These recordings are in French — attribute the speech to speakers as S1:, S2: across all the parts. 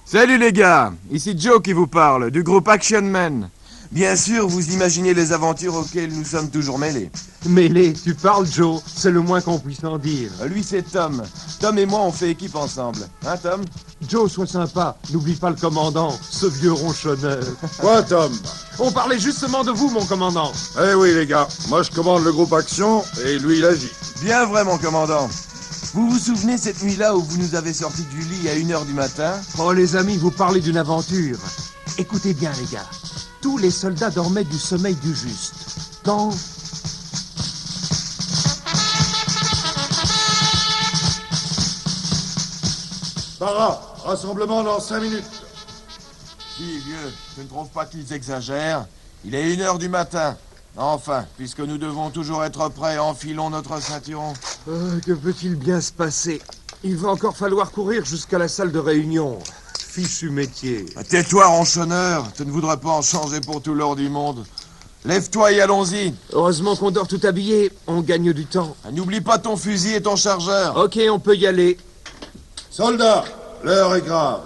S1: Salut les gars, ici Joe qui vous parle, du groupe Action Man.
S2: Bien sûr, vous imaginez les aventures auxquelles nous sommes toujours mêlés.
S3: Mêlé, tu parles, Joe, c'est le moins qu'on puisse en dire.
S2: Lui, c'est Tom. Tom et moi, on fait équipe ensemble. Hein, Tom?
S3: Joe, sois sympa, n'oublie pas le commandant, ce vieux ronchonneur.
S4: Quoi, Tom?
S3: On parlait justement de vous, mon commandant.
S4: Eh oui, les gars, moi je commande le groupe Action et lui il agit.
S2: Bien vrai, mon commandant. Vous vous souvenez cette nuit-là où vous nous avez sortis du lit à 1h du matin?
S3: Oh, les amis, vous parlez d'une aventure. Écoutez bien, les gars. Tous les soldats dormaient du sommeil du juste. Quand...
S4: Para, rassemblement dans 5 minutes.
S2: Si, vieux, tu ne trouves pas qu'ils exagèrent? Il est 1h du matin. Enfin, puisque nous devons toujours être prêts, enfilons notre ceinturon.
S3: que peut-il bien se passer? Il va encore falloir courir jusqu'à la salle de réunion. Fichu métier.
S2: Tais-toi, ronchonneur. Tu ne voudrais pas en changer pour tout l'or du monde. Lève-toi et allons-y.
S3: Heureusement qu'on dort tout habillé, on gagne du temps.
S2: N'oublie pas ton fusil et ton chargeur.
S3: Ok, on peut y aller.
S4: Soldats, l'heure est grave.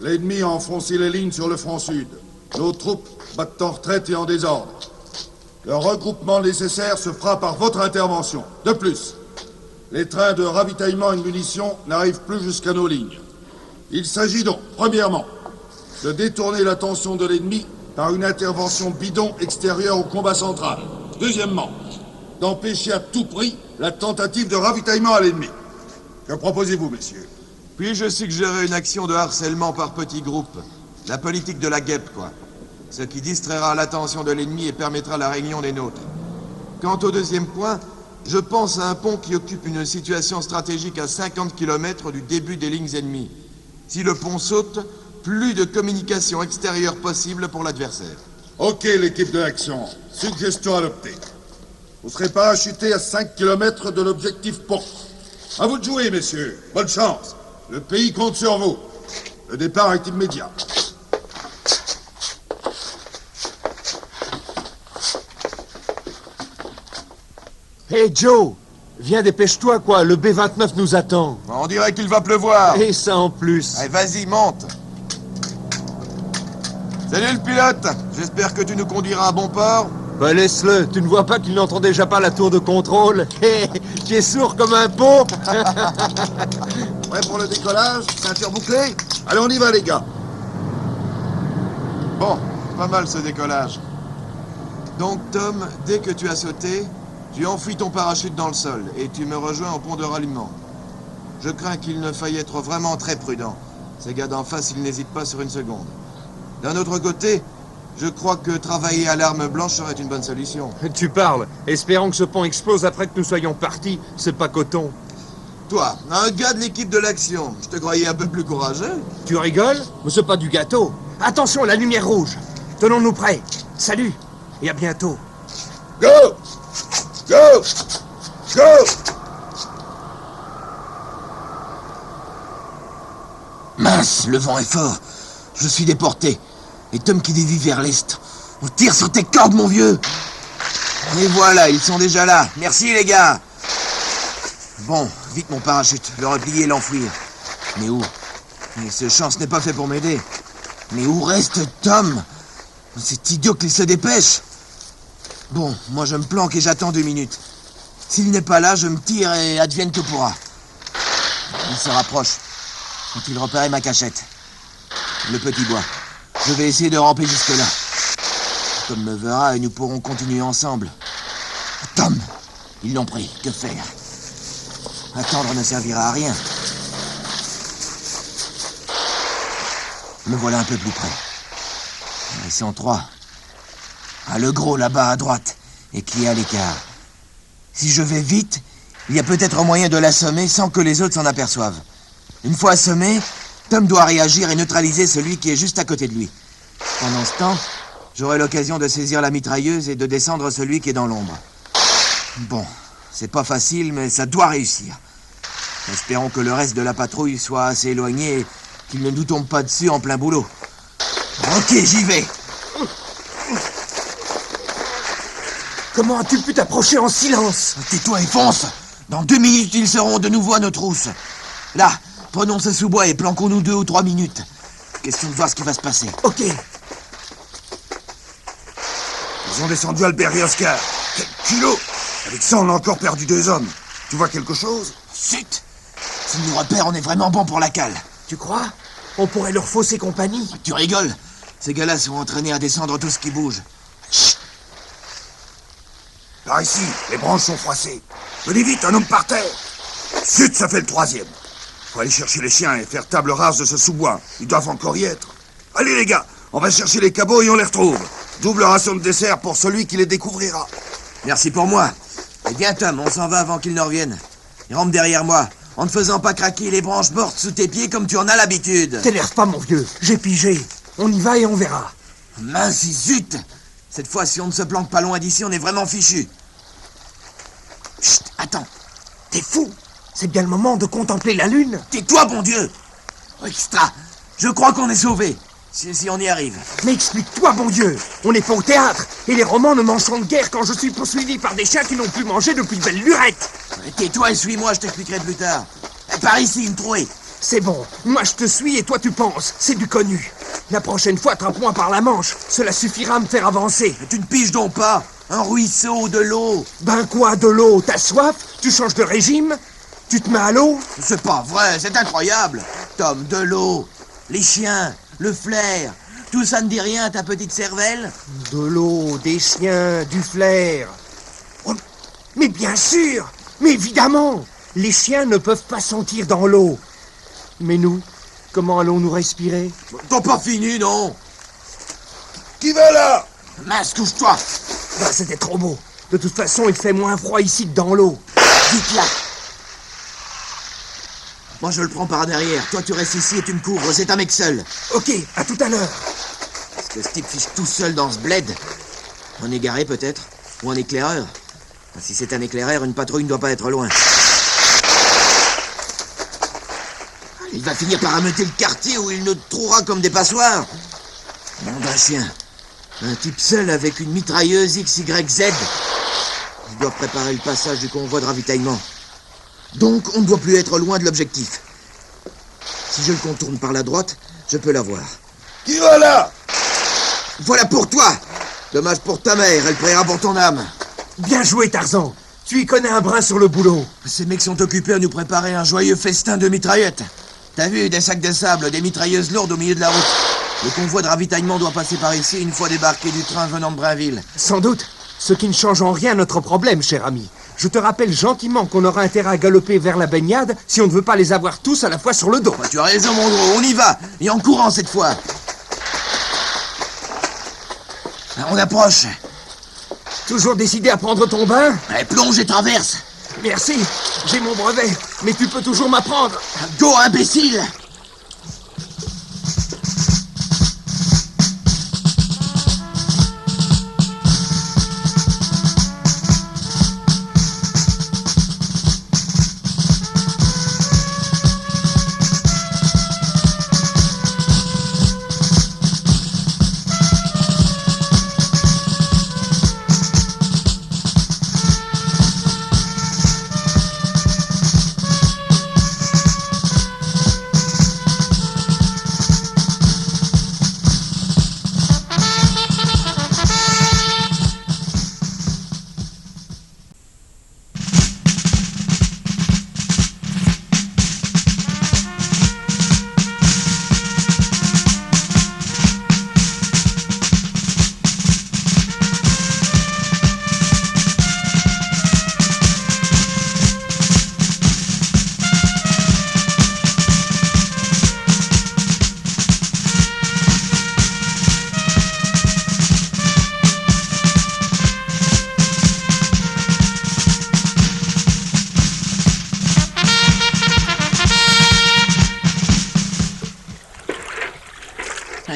S4: L'ennemi a enfoncé les lignes sur le front sud. Nos troupes battent en retraite et en désordre. Le regroupement nécessaire se fera par votre intervention. De plus, les trains de ravitaillement et de munitions n'arrivent plus jusqu'à nos lignes. Il s'agit donc, premièrement, de détourner l'attention de l'ennemi par une intervention bidon extérieure au combat central. Deuxièmement, d'empêcher à tout prix la tentative de ravitaillement à l'ennemi. Que proposez-vous, messieurs?
S2: Puis-je suggérer une action de harcèlement par petits groupes? La politique de la guêpe, quoi. Ce qui distraira l'attention de l'ennemi et permettra la réunion des nôtres. Quant au deuxième point, je pense à un pont qui occupe une situation stratégique à 50 km du début des lignes ennemies. Si le pont saute, plus de communication extérieure possible pour l'adversaire.
S4: Ok, l'équipe de l'action. Suggestion adoptée. Vous serez parachutés à 5 km de l'objectif pont. À vous de jouer, messieurs. Bonne chance. Le pays compte sur vous. Le départ est immédiat.
S3: Hey Joe, viens dépêche-toi quoi, le B-29 nous attend.
S2: On dirait qu'il va pleuvoir.
S3: Et ça en plus.
S2: Allez, vas-y, monte. Salut le pilote. J'espère que tu nous conduiras à bon port.
S3: Bah laisse-le, tu ne vois pas qu'il n'entend déjà pas la tour de contrôle? Hé, tu es sourd comme un pot.
S4: Prêt pour le décollage? Ceinture bouclée? Allez, on y va, les gars.
S2: Bon, pas mal ce décollage. Donc Tom, dès que tu as sauté, tu enfouis ton parachute dans le sol et tu me rejoins au pont de ralliement. Je crains qu'il ne faille être vraiment très prudent. Ces gars d'en face, ils n'hésitent pas sur une seconde. D'un autre côté, je crois que travailler à l'arme blanche serait une bonne solution.
S3: Tu parles. Espérons que ce pont explose après que nous soyons partis. C'est pas coton.
S2: Toi, un gars de l'équipe de l'action, je te croyais un peu plus courageux.
S3: Tu rigoles? Mais c'est pas du gâteau. Attention, la lumière rouge. Tenons-nous prêts. Salut et à bientôt.
S4: Go! Go! Go!
S2: Mince, le vent est fort. Je suis déporté. Et Tom qui dévie vers l'est. On tire sur tes cordes, mon vieux. Et voilà, ils sont déjà là. Merci, les gars. Bon, vite mon parachute. Le replier et l'enfouir. Mais où? Mais ce champ, ce n'est pas fait pour m'aider. Mais où reste Tom? C'est idiot qu'il se dépêche. Bon, moi je me planque et j'attends 2 minutes. S'il n'est pas là, je me tire et advienne que pourra. Il se rapproche. Faut-il repérer ma cachette? Le petit bois. Je vais essayer de ramper jusque-là. Tom me verra et nous pourrons continuer ensemble. Tom! Ils l'ont pris. Que faire? Attendre ne servira à rien. Me voilà un peu plus près. Ils sont 3. Ah, le gros là-bas à droite, et qui est à l'écart. Si je vais vite, il y a peut-être moyen de l'assommer sans que les autres s'en aperçoivent. Une fois assommé, Tom doit réagir et neutraliser celui qui est juste à côté de lui. Pendant ce temps, j'aurai l'occasion de saisir la mitrailleuse et de descendre celui qui est dans l'ombre. Bon, c'est pas facile, mais ça doit réussir. Espérons que le reste de la patrouille soit assez éloigné et qu'il ne nous tombe pas dessus en plein boulot. Ok, j'y vais.
S3: Comment as-tu pu t'approcher en silence?
S2: Tais-toi et fonce. Dans 2 minutes, ils seront de nouveau à nos trousses. Là, prenons ce sous-bois et planquons-nous 2 ou 3 minutes. Question de voir ce qui va se passer.
S3: Ok.
S4: Ils ont descendu Albert et Oscar. Quel culot! Avec ça, on a encore perdu 2 hommes. Tu vois quelque chose?
S2: Chut! S'ils nous repèrent, on est vraiment bon pour la cale.
S3: Tu crois? On pourrait leur fausser compagnie.
S2: Tu rigoles? Ces gars-là sont entraînés à descendre tout ce qui bouge. Chut!
S4: Par ici, les branches sont froissées. Venez vite, un homme par terre. Zut, ça fait le 3e. Faut aller chercher les chiens et faire table rase de ce sous-bois. Ils doivent encore y être. Allez les gars, on va chercher les cabots et on les retrouve. Double ration de dessert pour celui qui les découvrira.
S2: Merci pour moi. Eh bien, Tom, on s'en va avant qu'ils ne reviennent. Et rentre derrière moi, en ne faisant pas craquer les branches mortes sous tes pieds comme tu en as l'habitude.
S3: T'énerve pas, mon vieux. J'ai pigé. On y va et on verra.
S2: Mince, zut! Cette fois, si on ne se planque pas loin d'ici, on est vraiment fichu. Chut, attends.
S3: T'es fou. C'est bien le moment de contempler la lune.
S2: Tais-toi, bon Dieu! Extra, je crois qu'on est sauvés. Si on y arrive.
S3: Mais explique-toi, bon Dieu. On n'est pas au théâtre. Et les romans ne mangeront de guerre quand je suis poursuivi par des chiens qui n'ont plus mangé depuis de belle lurette.
S2: Tais-toi et suis-moi, je t'expliquerai plus tard. Par ici, une trouée.
S3: C'est bon. Moi, je te suis et toi, tu penses. C'est du connu. La prochaine fois, attrape-moi par la manche. Cela suffira à me faire avancer.
S2: Mais tu ne piges donc pas. Un ruisseau, de l'eau.
S3: Ben quoi, de l'eau? T'as soif? Tu changes de régime? Tu te mets à l'eau?
S2: C'est pas vrai, c'est incroyable. Tom, de l'eau, les chiens, le flair. Tout ça ne dit rien à ta petite cervelle?
S3: De l'eau, des chiens, du flair. Oh, mais bien sûr! Mais évidemment! Les chiens ne peuvent pas sentir dans l'eau. Mais nous, comment allons-nous respirer?
S2: T'as pas fini, non?
S4: Qui va là?
S2: Mince, couche-toi.
S3: Ben, c'était trop beau. De toute façon, il fait moins froid ici que dans l'eau.
S2: Vite là. Moi, je le prends par derrière. Toi, tu restes ici et tu me couvres. C'est un mec seul.
S3: Ok, à tout à l'heure.
S2: Est-ce que ce type fiche tout seul dans ce bled? Un égaré, peut-être? Ou un éclaireur? Si c'est un éclaireur, une patrouille ne doit pas être loin. Il va finir par ameuter le quartier où il nous trouvera comme des passoires. Nom d'un chien. Un type seul avec une mitrailleuse XYZ. Il doit préparer le passage du convoi de ravitaillement. Donc, on ne doit plus être loin de l'objectif. Si je le contourne par la droite, je peux l'avoir.
S4: Qui va là?
S2: Voilà pour toi! Dommage pour ta mère, elle priera pour ton âme.
S3: Bien joué, Tarzan. Tu y connais un brin sur le boulot.
S2: Ces mecs sont occupés à nous préparer un joyeux festin de mitraillettes. T'as vu, des sacs de sable, des mitrailleuses lourdes au milieu de la route. Le convoi de ravitaillement doit passer par ici une fois débarqué du train venant de Brainville.
S3: Sans doute. Ce qui ne change en rien notre problème, cher ami. Je te rappelle gentiment qu'on aura intérêt à galoper vers la baignade si on ne veut pas les avoir tous à la fois sur le dos.
S2: Bah, tu as raison, mon gros, on y va. Et en courant cette fois. On approche.
S3: Toujours décidé à prendre ton bain?
S2: Allez, plonge et traverse.
S3: Merci, j'ai mon brevet, mais tu peux toujours m'apprendre.
S2: Go, imbécile!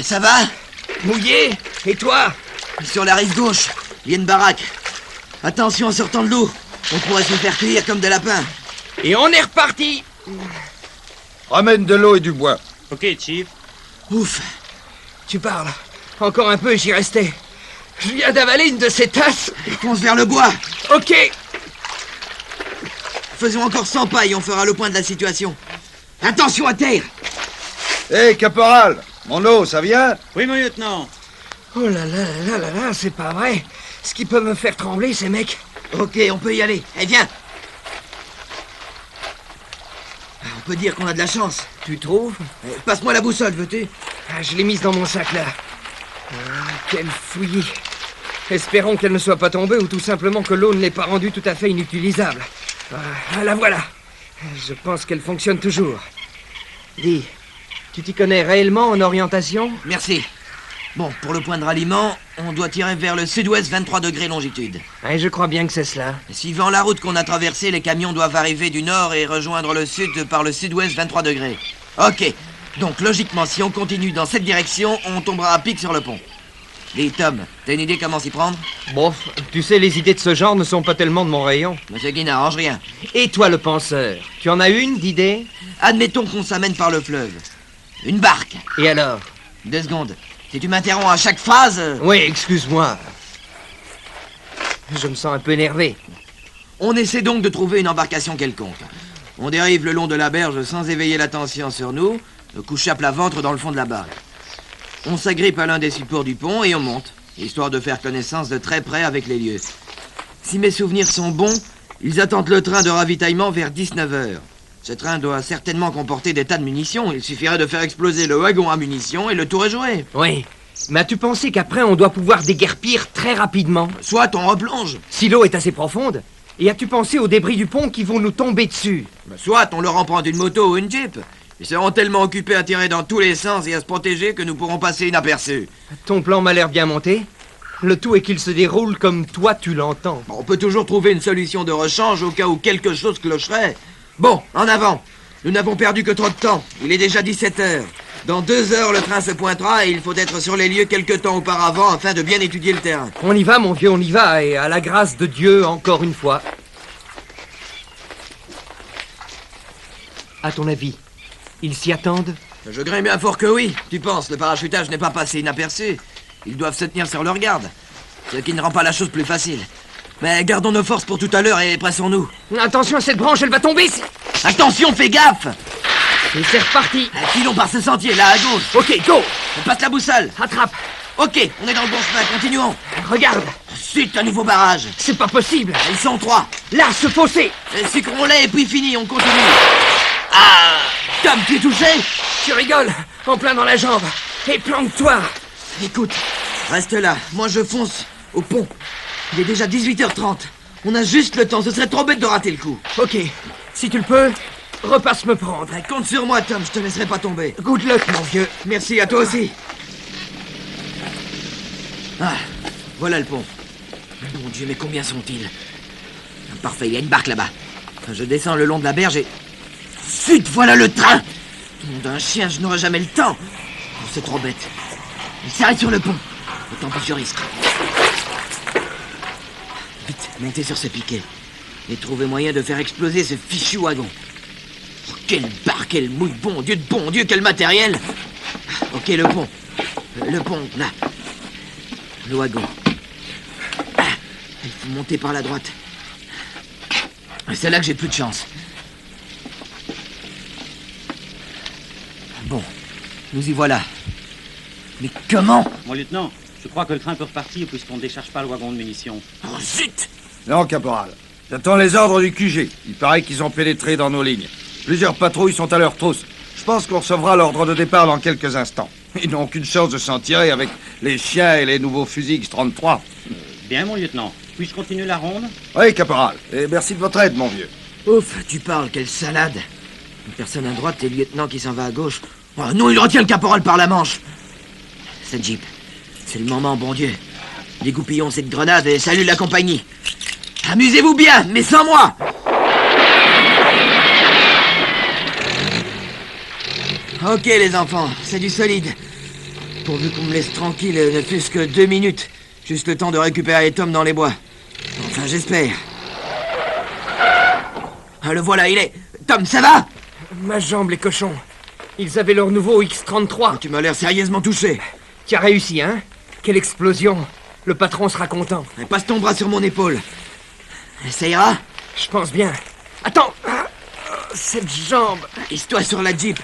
S2: Ça va?
S3: Mouillé? Et toi?
S2: Sur la rive gauche, il y a une baraque. Attention en sortant de l'eau, on pourrait se faire cueillir comme des lapins.
S3: Et on est reparti.
S4: Ramène de l'eau et du bois.
S5: Ok, Chief.
S2: Ouf.
S3: Tu parles. Encore un peu et j'y restais. Je viens d'avaler une de ces tasses.
S2: Fonce vers le bois.
S3: Ok.
S2: Faisons encore 100 pas et on fera le point de la situation. Attention à terre.
S4: Hé, caporal!
S5: Mon eau, ça vient?
S6: Oui, mon lieutenant.
S3: Oh là là là là là, c'est pas vrai. Ce qui peut me faire trembler, ces mecs.
S2: Ok, on peut y aller. Eh, viens. On peut dire qu'on a de la chance.
S3: Tu trouves?
S2: Passe-moi la boussole, veux-tu?
S3: Ah, je l'ai mise dans mon sac, là. Quelle fouillis. Espérons qu'elle ne soit pas tombée ou tout simplement que l'eau ne l'ait pas rendue tout à fait inutilisable. La voilà. Je pense qu'elle fonctionne toujours. Dis, tu t'y connais réellement en orientation?
S2: Merci. Bon, pour le point de ralliement, on doit tirer vers le sud-ouest 23 degrés longitude.
S3: Ouais, je crois bien que c'est cela.
S2: Suivant la route qu'on a traversée, les camions doivent arriver du nord et rejoindre le sud par le sud-ouest 23 degrés. Ok. Donc, logiquement, si on continue dans cette direction, on tombera à pic sur le pont. Dis, Tom, t'as une idée comment s'y prendre?
S3: Bof, tu sais, les idées de ce genre ne sont pas tellement de mon rayon.
S2: Monsieur Guy n'arrange rien.
S3: Et toi, le penseur, tu en as une d'idée?
S2: Admettons qu'on s'amène par le fleuve. Une barque.
S3: Et alors?
S2: 2 secondes. Si tu m'interromps à chaque phrase...
S3: Oui, excuse-moi. Je me sens un peu énervé.
S2: On essaie donc de trouver une embarcation quelconque. On dérive le long de la berge sans éveiller l'attention sur nous, le couche à plat ventre dans le fond de la barque. On s'agrippe à l'un des supports du pont et on monte, histoire de faire connaissance de très près avec les lieux. Si mes souvenirs sont bons, ils attendent le train de ravitaillement vers 19h. Ce train doit certainement comporter des tas de munitions. Il suffirait de faire exploser le wagon à munitions et le tour est joué.
S3: Oui, mais as-tu pensé qu'après on doit pouvoir déguerpir très rapidement?
S2: Soit on replonge,
S3: Si l'eau est assez profonde? Et as-tu pensé aux débris du pont qui vont nous tomber dessus?
S2: soit on leur emprunte une moto ou une jeep. Ils seront tellement occupés à tirer dans tous les sens et à se protéger que nous pourrons passer inaperçus.
S3: Ton plan m'a l'air bien monté. Le tout est qu'il se déroule comme toi tu l'entends.
S2: Bon, on peut toujours trouver une solution de rechange au cas où quelque chose clocherait. Bon, en avant. Nous n'avons perdu que trop de temps. Il est déjà 17h. Dans 2 heures, le train se pointera et il faut être sur les lieux quelque temps auparavant afin de bien étudier le terrain.
S3: On y va, mon vieux, on y va, et à la grâce de Dieu, encore une fois. À ton avis, ils s'y attendent?
S2: Je crains bien fort que oui. Tu penses, le parachutage n'est pas passé inaperçu. Ils doivent se tenir sur leur garde. Ce qui ne rend pas la chose plus facile. Mais gardons nos forces pour tout à l'heure et pressons-nous.
S3: Attention à cette branche, elle va tomber.
S2: Attention, fais gaffe!
S3: Et c'est reparti.
S2: Filons par ce sentier, là, à gauche.
S3: Ok, go.
S2: On passe la boussole.
S3: Attrape.
S2: Ok, on est dans le bon chemin, continuons.
S3: Regarde,
S2: Ensuite, un nouveau barrage.
S3: c'est pas possible.
S2: Ils sont 3.
S3: Là, ce fossé.
S2: Sucrons-les et puis fini, on continue. Ah! Tom, tu es touché?
S3: Tu rigoles, en plein dans la jambe. Et planque-toi.
S2: Écoute, reste là. Moi, je fonce au pont. Il est déjà 18h30. On a juste le temps, ce serait trop bête de rater le coup.
S3: Ok, si tu le peux, repasse me prendre.
S2: Compte sur moi, Tom, je te laisserai pas tomber.
S3: Good luck, mon vieux.
S2: Merci, à toi aussi. Ah, voilà le pont. Mon Dieu, mais combien sont-ils? Parfait, il y a une barque là-bas. Je descends le long de la berge et... Zut, voilà le train! Nom d'un chien, je n'aurai jamais le temps. Oh, c'est trop bête. Il s'arrête sur le pont. Autant que je risque. Vite, montez sur ce piquet. Et trouvez moyen de faire exploser ce fichu wagon. Oh, quelle barque, quelle mouille, bon Dieu, quel matériel! Ok, le pont. Le pont, là. Le wagon. Ah, il faut monter par la droite. C'est là que j'ai plus de chance. Bon, nous y voilà. Mais comment?
S6: Mon lieutenant, je crois que le train peut repartir puisqu'on ne décharge pas le wagon de munitions.
S2: Oh, zut!
S5: Non, caporal. J'attends les ordres du QG. Il paraît qu'ils ont pénétré dans nos lignes. Plusieurs patrouilles sont à leur trousse. Je pense qu'on recevra l'ordre de départ dans quelques instants. Ils n'ont aucune chance de s'en tirer avec les chiens et les nouveaux fusils X-33.
S6: Bien, mon lieutenant. Puis-je continuer la ronde?
S5: Oui, caporal. Et merci de votre aide, mon vieux.
S2: Ouf, tu parles, quelle salade. Une personne à droite et le lieutenant qui s'en va à gauche. Oh non, il retient le caporal par la manche. Cette jeep, c'est le moment, bon Dieu. Dégoupillons cette grenade et salut la compagnie. Amusez-vous bien, mais sans moi. Ok, les enfants, c'est du solide. Pourvu qu'on me laisse tranquille, ne fût-ce que 2 minutes. Juste le temps de récupérer Tom dans les bois. Enfin, j'espère. Ah, le voilà, il est... Tom, ça va?
S3: Ma jambe, les cochons. Ils avaient leur nouveau X-33.
S2: Tu m'as l'air sérieusement touché.
S3: Tu as réussi, hein? Quelle explosion. Le patron sera content.
S2: Passe ton bras sur mon épaule. Ça ira?
S3: Je pense bien. Attends. Cette jambe.
S2: Hisse-toi sur la jeep.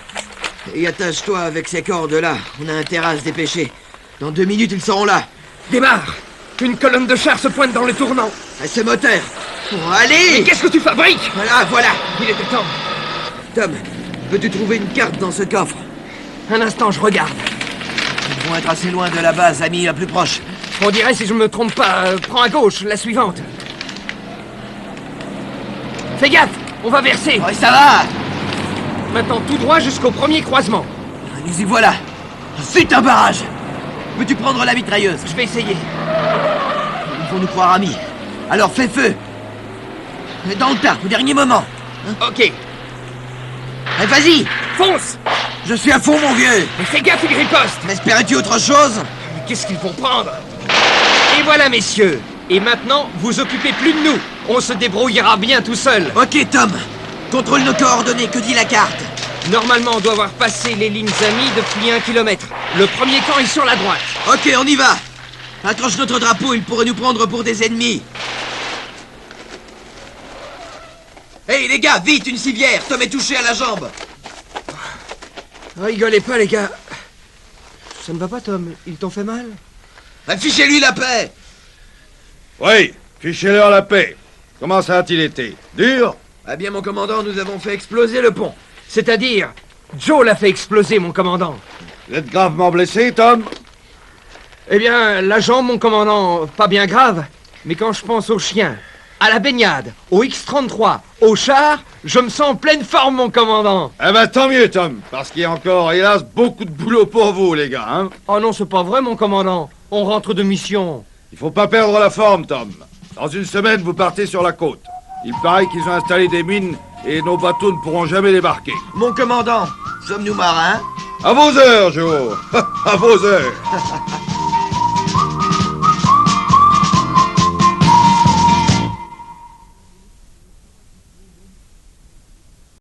S2: Et attache-toi avec ces cordes-là. On a intérêt à se dépêcher. Dans 2 minutes, ils seront là.
S3: Démarre. Une colonne de chars se pointe dans le tournant.
S2: À ce moteur. Bon,
S3: Mais
S2: allez!
S3: qu'est-ce que tu fabriques?
S2: Voilà.
S3: Il était temps.
S2: Tom, peux-tu trouver une carte dans ce coffre?
S3: Un instant, je regarde.
S2: Ils vont être assez loin de la base, ami la plus proche.
S3: On dirait, si je me trompe pas, prends à gauche, la suivante. Fais gaffe, on va verser.
S2: Ouais, ça va!
S3: Maintenant tout droit jusqu'au premier croisement.
S2: Nous y voilà. C'est un barrage! Peux-tu prendre la mitrailleuse?
S3: Je vais essayer.
S2: Ils vont nous croire amis. Alors fais feu! Dans le tas, au dernier moment.
S3: Ok,
S2: Eh, vas-y!
S3: fonce.
S2: Je suis à fond, mon vieux!
S3: Mais fais gaffe, ils ripostent.
S2: M'espérais-tu autre chose?
S3: Mais qu'est-ce qu'ils vont prendre? Et voilà, messieurs. Et maintenant, vous occupez plus de nous. On se débrouillera bien tout seul.
S2: Ok, Tom. Contrôle nos coordonnées, que dit la carte?
S3: Normalement, on doit avoir passé les lignes amies depuis 1 kilomètre. Le premier camp est sur la droite.
S2: Ok, on y va! Accroche notre drapeau, ils pourraient nous prendre pour des ennemis. Hey les gars, vite, une civière! Tom est touché à la jambe!
S3: Rigolez pas, les gars. Ça ne va pas, Tom. Ils t'ont fait mal?
S2: Affichez-lui la paix!
S5: Oui, fichez-leur la paix. Comment ça a-t-il été? Dur?
S2: Ah bien, mon commandant, nous avons fait exploser le pont.
S3: C'est-à-dire, Joe l'a fait exploser, mon commandant.
S5: Vous êtes gravement blessé, Tom?
S3: Eh bien, la jambe, mon commandant, pas bien grave. Mais quand je pense aux chiens, à la baignade, au X-33, au char, je me sens en pleine forme, mon commandant.
S5: Eh ben, tant mieux, Tom, parce qu'il y a encore, hélas, beaucoup de boulot pour vous, les gars, hein?
S3: Oh non, c'est pas vrai, mon commandant. On rentre de mission.
S5: Il faut pas perdre la forme, Tom. Dans 1 semaine, vous partez sur la côte. Il paraît qu'ils ont installé des mines et nos bateaux ne pourront jamais débarquer.
S2: Mon commandant, sommes-nous marins?
S5: À vos heures, Joe. À vos heures.